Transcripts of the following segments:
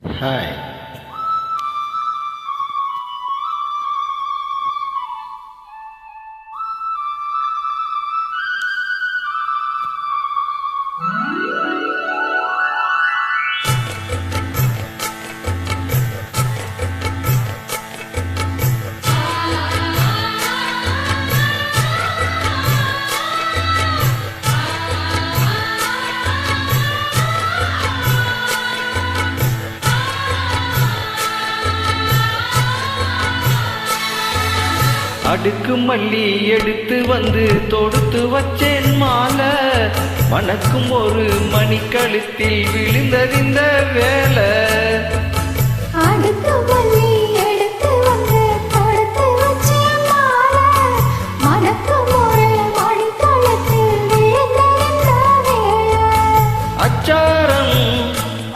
Hi. அடுக்கு மல்லி எடுத்து வந்து தொடுத்து வச்சேன் மாலை, மணக்கும் ஒரு மணி கழுத்தில் விழுந்ததிந்த வேலை. அடுக்கு மல்லி எடுத்து வந்து தொடுத்து வச்சேன் மாலை, மணக்கும் ஒரு மணி கழுத்தில் விழுந்ததிந்த வேலை. அச்சாரம்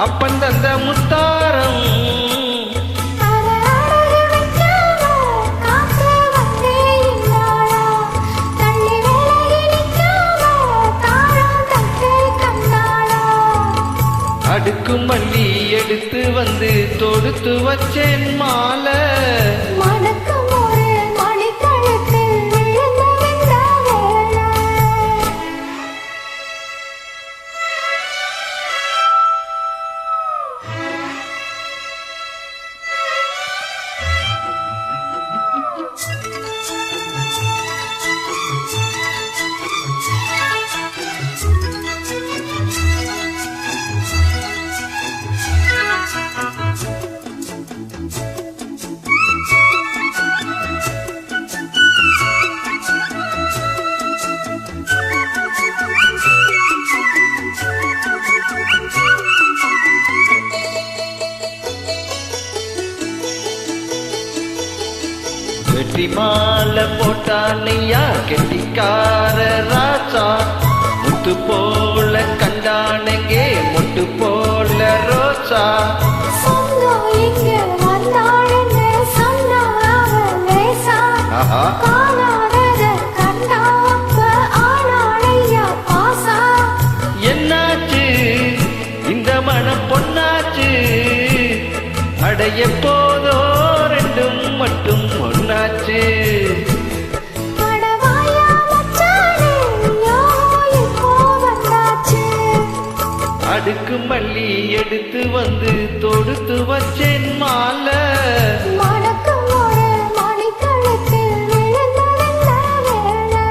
அப்பன் தந்த முத்தாரம், அடுக்கு மல்லி எடுத்து வந்து தொடுத்து வச்சேன் மாலை, மணக்கும் ஒரு மணி கழுத்தில் விழுந்ததிந்த வேலை. வெற்றி மாலை போட்டானையா கெட்டிக்கார ராசா, முத்து போல கண்டானங்கே மொட்டு போல ரோசா. சொந்தம் இங்க வந்தாளுன்னு சொன்னா அவ லேசா, ஆஹா. காணாதத கண்டா அப்ப ஆனாளையா பாசா. என்னாச்சு இந்த மனம் பொன்னாச்சு, அடைய போதோ ரெண்டும் மட்டும் ஒன்னாச்சு. அடவாயா மச்சானே, யோ இப்போ வந்தாச்சு. அடுக்கு மல்லி எடுத்து வந்து தொடுத்து வச்சேன் மாலை, மணக்கும் ஒரு மணி கழுத்தில் விழுந்ததிந்த வேலை.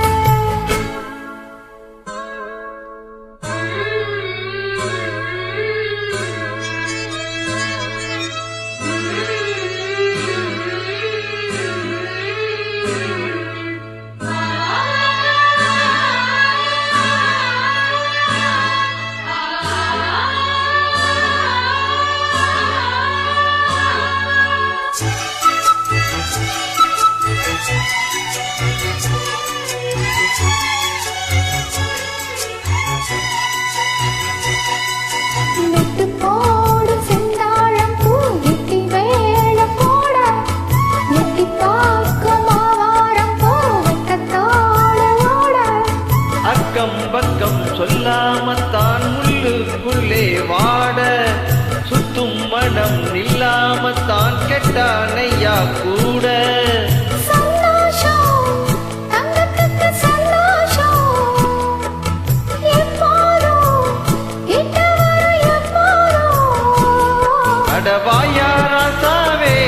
நெட்டு போடும் செந்தாழம் பூ எட்டி வேள போட, எட்டி பார்க்கும் ஆவாரம் பூ வெட்டத்தோட ஓட. அக்கம் பக்கம் சொல்லாமத்தான் உள்ளுக்குள்ளே வாட, சுத்தும் மனம் இல்லாமத்தான் கெட்டானையா கூட. சந்தோஷம் தங்கத்துக்கு சந்தோஷம், எப்போதும் கிட்ட வரும் எப்போதும். அடவாயா ராசாவே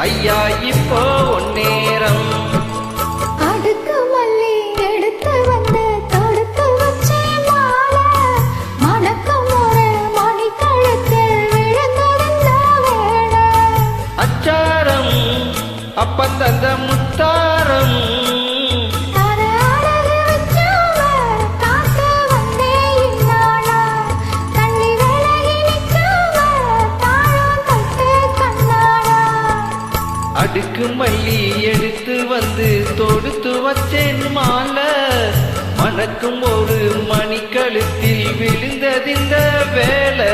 ஐயா இப்போ ஒன்னேரம், அடுக்கு மல்லி எடுத்து வந்து தொடுத்து வச்சேன் மாலை, மணக்கும் ஒரு மணி கழுத்தில் விழுந்ததிந்த வேலை. அச்சாரம் அப்பன் தந்த முத்தாரம், அட அழகு வச்சாவ காத்து வந்தே இந்நாளா, தள்ளி விலகி நிற்காம தாழம் தட்டு கண்ணாளா. அடுக்கு மல்லி எடுத்து வந்து தொடுத்து வச்சேன் மாலை, மணக்கும் ஒரு மணி கழுத்தில் விழுந்ததிந்த வேலை.